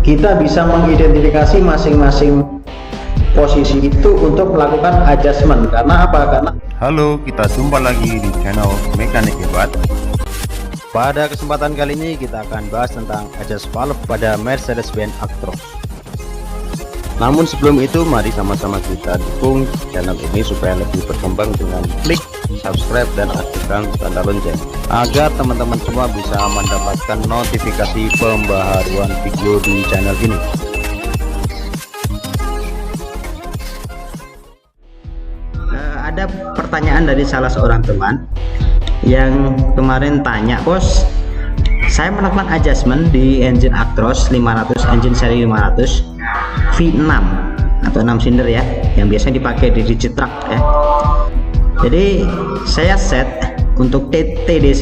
kita bisa mengidentifikasi masing-masing posisi itu untuk melakukan adjustment. Karena apa? Karena halo, kita jumpa lagi di channel Mekanik Hebat. Pada kesempatan kali ini kita akan bahas tentang adjust valve pada Mercedes-Benz Actros. Namun sebelum itu, mari sama-sama kita dukung channel ini supaya lebih berkembang dengan klik subscribe dan aktifkan tanda lonceng agar teman-teman semua bisa mendapatkan notifikasi pembaharuan video di channel ini. Ada pertanyaan dari salah seorang teman yang kemarin tanya, bos, saya melakukan adjustment di engine Actros 500, engine seri 500 V6 atau 6 silinder ya, yang biasanya dipakai di Digitrack ya. Jadi saya set untuk TDC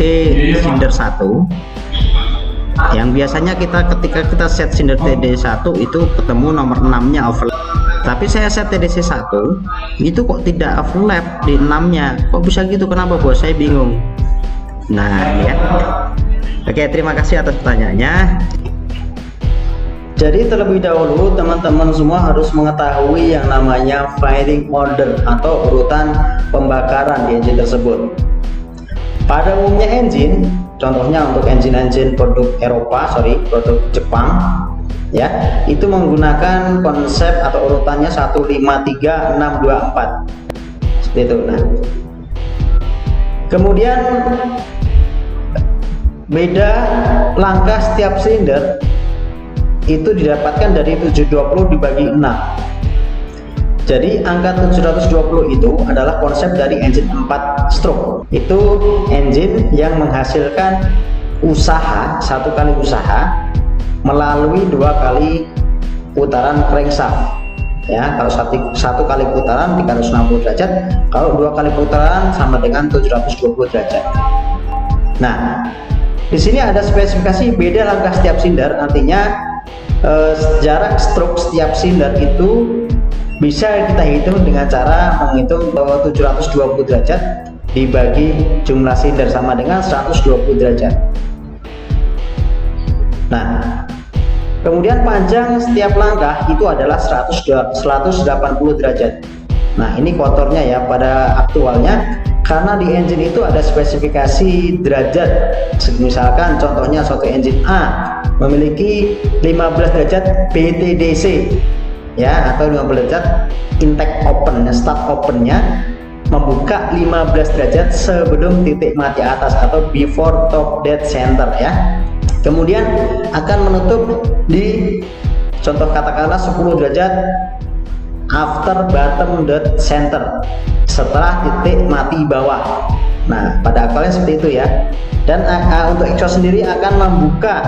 silinder 1, yang biasanya ketika kita set silinder TDC 1 itu ketemu nomor 6 nya overlap, tapi saya set TDC 1 itu kok tidak overlap di 6 nya. Kok bisa gitu, kenapa bos? Saya bingung. Nah ya, oke, terima kasih atas pertanyaannya. Jadi terlebih dahulu teman-teman semua harus mengetahui yang namanya firing order atau urutan pembakaran di engine tersebut. Pada umumnya engine, contohnya untuk engine produk produk Jepang ya, itu menggunakan konsep atau urutannya 1 5 3 6 2 4 seperti itu. Nah, kemudian beda langkah setiap silinder itu didapatkan dari 720 dibagi 6. Jadi angka 720 itu adalah konsep dari engine 4 stroke. Itu engine yang menghasilkan usaha, satu kali usaha melalui 2 kali putaran crankshaft ya. Kalau satu kali putaran 360 derajat, kalau 2 kali putaran sama dengan 720 derajat. Nah, di sini ada spesifikasi beda langkah setiap silinder, artinya jarak stroke setiap silinder itu bisa kita hitung dengan cara menghitung 720 derajat dibagi jumlah silinder sama dengan 120 derajat. Nah, kemudian panjang setiap langkah itu adalah 180 derajat. Nah, ini kotornya ya pada aktualnya, karena di engine itu ada spesifikasi derajat. Misalkan contohnya suatu engine A memiliki 15 derajat BTDC ya, atau 15 derajat intake open, start opennya membuka 15 derajat sebelum titik mati atas atau before top dead center ya. Kemudian akan menutup di contoh katakanlah 10 derajat after bottom dead center, setelah titik mati bawah. Nah, pada aktualnya seperti itu ya. Dan untuk exhaust sendiri akan membuka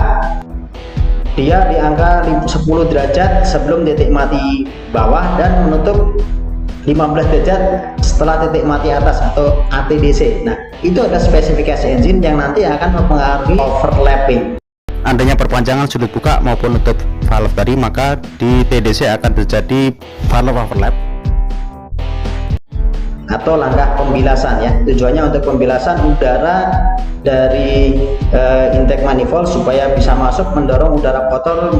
dia di angka 10 derajat sebelum titik mati bawah dan menutup 15 derajat setelah titik mati atas atau ATDC. Nah, itu ada spesifikasi engine yang nanti akan mempengaruhi overlapping. Andainya perpanjangan sudut buka maupun nutup valve tadi, maka di TDC akan terjadi valve overlap atau langkah pembilasan ya. Tujuannya untuk pembilasan udara dari intake manifold supaya bisa masuk mendorong udara kotor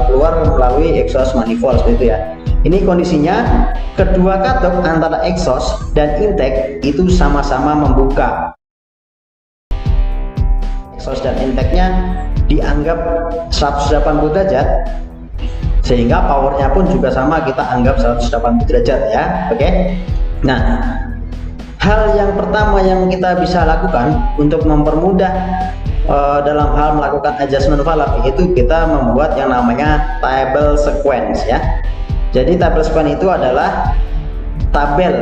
keluar melalui exhaust manifold seperti itu ya. Ini kondisinya kedua katup antara exhaust dan intake itu sama-sama membuka. Exhaust dan intake-nya dianggap 180 derajat, sehingga powernya pun juga sama, kita anggap 180 derajat ya. Oke. Nah, hal yang pertama yang kita bisa lakukan untuk mempermudah dalam hal melakukan adjustment valve itu kita membuat yang namanya table sequence ya. Jadi table sequence itu adalah tabel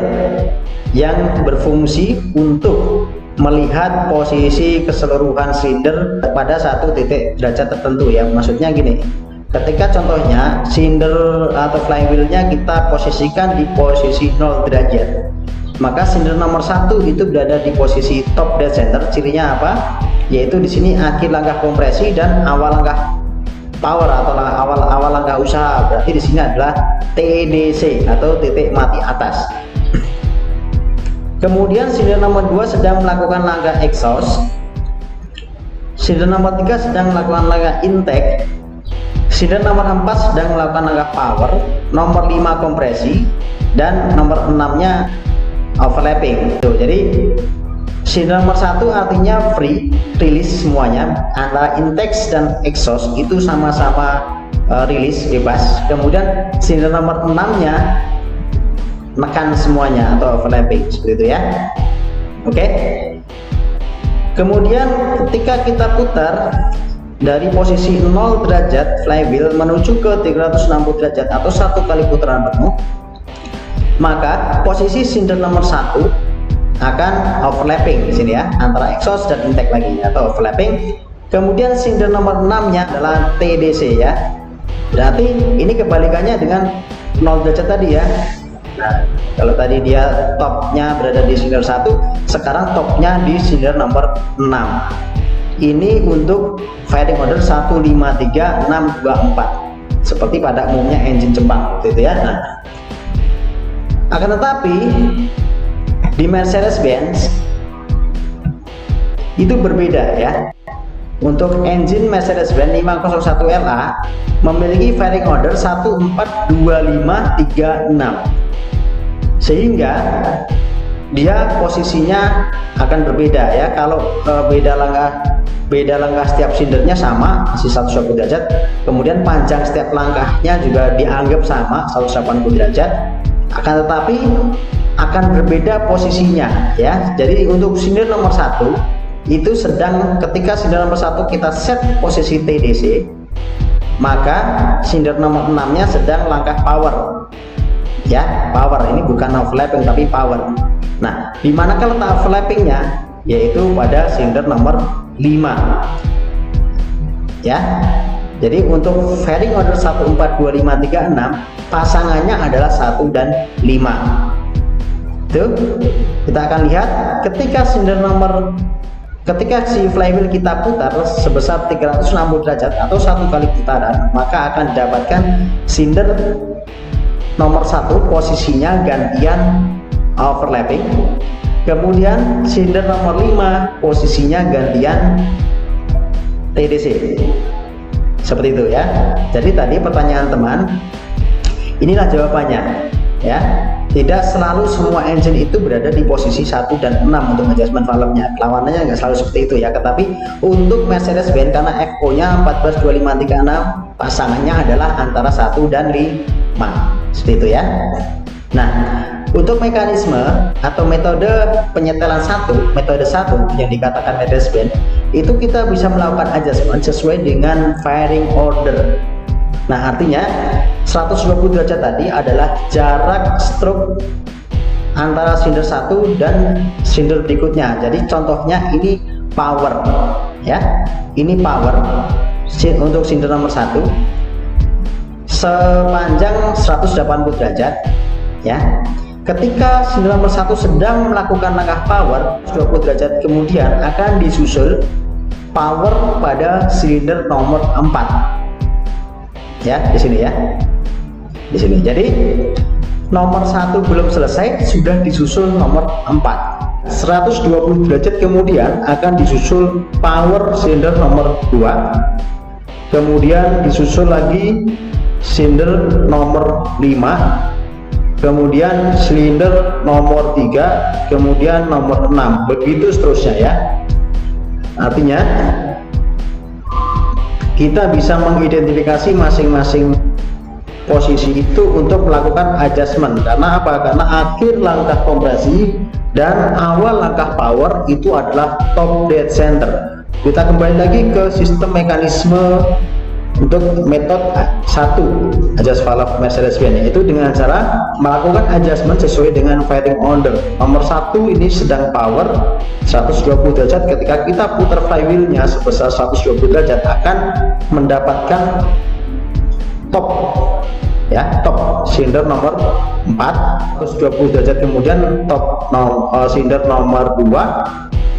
yang berfungsi untuk melihat posisi keseluruhan silinder pada satu titik derajat tertentu ya. Maksudnya gini, ketika contohnya silinder atau flywheelnya kita posisikan di posisi 0 derajat, maka silinder nomor 1 itu berada di posisi top dead center. Cirinya apa? Yaitu di sini akhir langkah kompresi dan awal langkah power atau awal langkah usaha. Berarti di sini adalah TDC atau titik mati atas. Kemudian silinder nomor 2 sedang melakukan langkah exhaust, silinder nomor 3 sedang melakukan langkah intake, Sinder nomor 4 sedang melakukan langkah power, nomor 5 kompresi, dan nomor 6-nya overlapping. Jadi sinder nomor 1 artinya free, rilis semuanya, antara intake dan exhaust itu sama-sama rilis bebas. Kemudian sinder nomor 6-nya menekan semuanya atau overlapping, seperti itu ya. Oke. Kemudian ketika kita putar dari posisi 0 derajat flywheel menuju ke 360 derajat atau 1 kali putaran penuh, maka posisi sinder nomor 1 akan overlapping di sini ya, antara exhaust dan intake lagi atau overlapping. Kemudian sinder nomor 6-nya adalah TDC ya. Berarti ini kebalikannya dengan 0 derajat tadi ya. Nah, kalau tadi dia topnya berada di sinder 1, sekarang topnya di sinder nomor 6. Ini untuk firing order 153624 seperti pada umumnya engine Jepang gitu ya. Nah, akan tetapi di Mercedes-Benz itu berbeda ya. Untuk engine Mercedes-Benz 501LA memiliki firing order 142536, sehingga dia posisinya akan berbeda ya. Kalau beda langkah setiap sindernya sama, masih 120 derajat. Kemudian panjang setiap langkahnya juga dianggap sama, 180 derajat. Akan tetapi akan berbeda posisinya ya. Jadi untuk sinder nomor 1 itu sedang, ketika sinder nomor 1 kita set posisi TDC, maka sinder nomor 6-nya sedang langkah power ya. Power ini bukan overlapping tapi power. Nah, di manakah letak overlappingnya? Yaitu pada sinder nomor 5 ya. Jadi untuk fairing order 142536 pasangannya adalah 1 dan 5. Tuh, kita akan lihat ketika si flywheel kita putar sebesar 360 derajat atau 1 kali putaran, maka akan didapatkan sinder nomor 1 posisinya gantian overlapping. Kemudian sinder nomor 5 posisinya gantian TDC. Seperti itu ya. Jadi tadi pertanyaan teman, inilah jawabannya ya. Tidak selalu semua engine itu berada di posisi 1 dan 6 untuk adjustment valve-nya. Lawanannya nggak selalu seperti itu ya. Tetapi untuk Mercedes-Benz karena FO-nya 142536, pasangannya adalah antara 1 dan 5. Seperti itu ya. Nah, untuk mekanisme atau metode penyetelan metode 1 yang dikatakan Mercedes-Benz, itu kita bisa melakukan adjustment sesuai dengan firing order. Nah, artinya 120 derajat tadi adalah jarak stroke antara sinder 1 dan sinder berikutnya. Jadi contohnya ini power ya. Ini power untuk sinder nomor 1 sepanjang 180 derajat ya. Ketika sinder nomor 1 sedang melakukan langkah power 20 derajat, kemudian akan disusul power pada silinder nomor 4 ya, di sini ya, di sini. Jadi nomor 1 belum selesai, sudah disusul nomor 4. 120 derajat kemudian akan disusul power silinder nomor 2, kemudian disusul lagi silinder nomor 5, kemudian silinder nomor 3, kemudian nomor 6, begitu seterusnya ya. Artinya kita bisa mengidentifikasi masing-masing posisi itu untuk melakukan adjustment. Karena apa? Karena akhir langkah kompresi dan awal langkah power itu adalah top dead center. Kita kembali lagi ke sistem mekanisme untuk metode 1 adjust valve Mercedes-Benz, itu dengan cara melakukan adjustment sesuai dengan firing order. Nomor 1 ini sedang power 120 derajat, ketika kita putar flywheelnya sebesar 120 derajat akan mendapatkan top ya, top silinder nomor 4 120 derajat, kemudian top silinder nomor 2,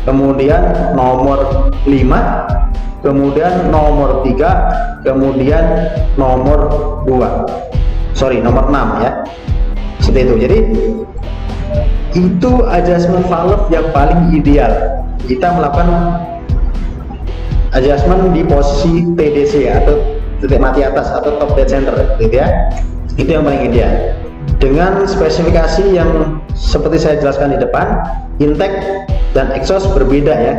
kemudian nomor 5, kemudian nomor 3, kemudian nomor 2, nomor 6 ya, seperti itu. Jadi itu adjustment valve yang paling ideal. Kita melakukan adjustment di posisi TDC atau titik mati atas atau top dead center gitu ya. Itu yang paling ideal. Dengan spesifikasi yang seperti saya jelaskan di depan, intake dan exhaust berbeda ya.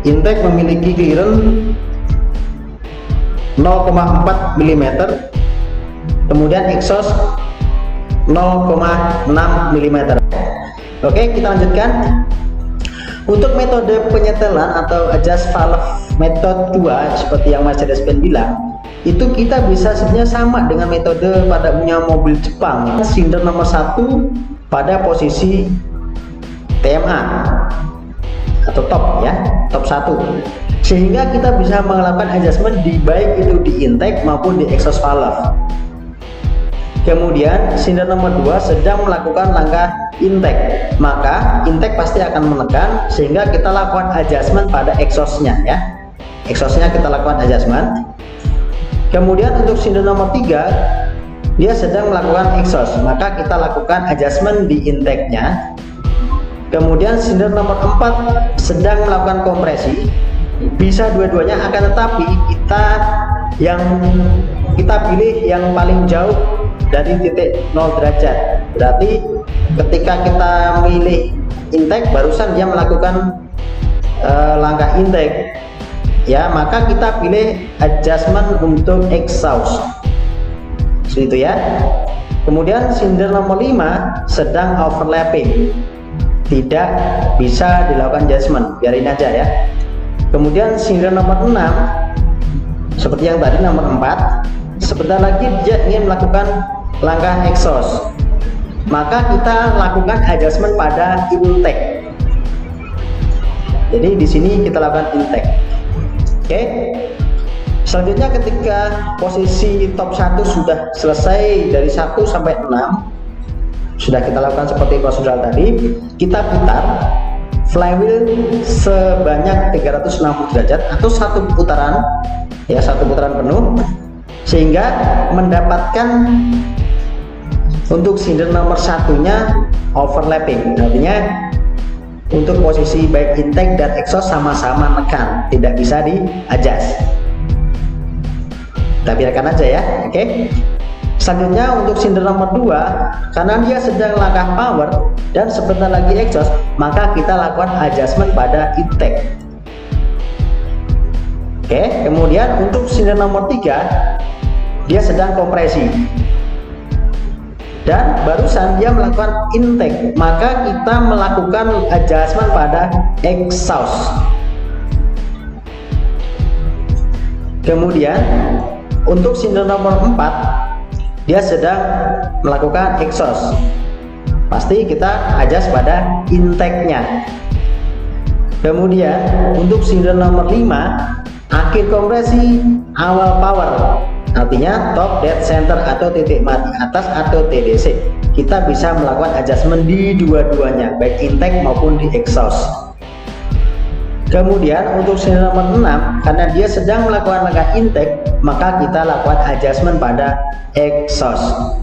Intake memiliki clearance 0,4 mm, kemudian exhaust 0,6 mm. Oke, kita lanjutkan. Untuk metode penyetelan atau adjust valve metode 2 seperti yang Mercedes-Benz bilang, itu kita bisa sebenarnya sama dengan metode pada punya mobil Jepang. Silinder nomor 1 pada posisi TMA atau top ya, top 1, sehingga kita bisa melakukan adjustment di baik itu di intake maupun di exhaust valve. Kemudian silinder nomor 2 sedang melakukan langkah intake, maka intake pasti akan menekan sehingga kita lakukan adjustment pada exhaustnya ya. Exhaustnya kita lakukan adjustment. Kemudian untuk silinder nomor 3 dia sedang melakukan exhaust, maka kita lakukan adjustment di intake-nya. Kemudian silinder nomor 4 sedang melakukan kompresi, bisa dua-duanya, akan tetapi kita pilih yang paling jauh dari titik 0 derajat. Berarti ketika kita milih intake, barusan dia melakukan langkah intake ya, maka kita pilih adjustment untuk exhaust seperti itu ya. Kemudian silinder nomor 5 sedang overlapping, tidak bisa dilakukan adjustment, biarin aja ya. Kemudian silinder nomor 6 seperti yang tadi nomor 4, sebentar lagi dia ingin melakukan langkah exhaust, maka kita lakukan adjustment pada intake. Jadi di sini kita lakukan intake. Oke. Selanjutnya ketika posisi top 1 sudah selesai dari 1 sampai 6, sudah kita lakukan seperti prosedural tadi, kita putar flywheel sebanyak 360 derajat atau satu putaran ya, satu putaran penuh, sehingga mendapatkan untuk silinder nomor 1-nya overlapping. Artinya untuk posisi baik intake dan exhaust sama-sama nekan, tidak bisa di adjust. Kita biarkan aja ya. Oke. Selanjutnya untuk silinder nomor 2, karena dia sedang langkah power dan sebentar lagi exhaust, maka kita lakukan adjustment pada intake. Oke. Kemudian untuk silinder nomor 3 dia sedang kompresi dan barusan dia melakukan intake, maka kita melakukan adjustment pada exhaust. Kemudian untuk silinder nomor 4 dia sedang melakukan exhaust, pasti kita adjust pada intake-nya. Kemudian untuk silinder nomor 5 akhir kompresi awal power, artinya top dead center atau titik mati atas atau TDC, kita bisa melakukan adjustment di dua-duanya, baik intake maupun di exhaust. Kemudian untuk silinder nomor 6, karena dia sedang melakukan langkah intake, maka kita lakukan adjustment pada exhaust.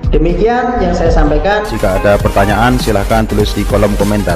Demikian yang saya sampaikan. Jika ada pertanyaan silahkan tulis di kolom komentar.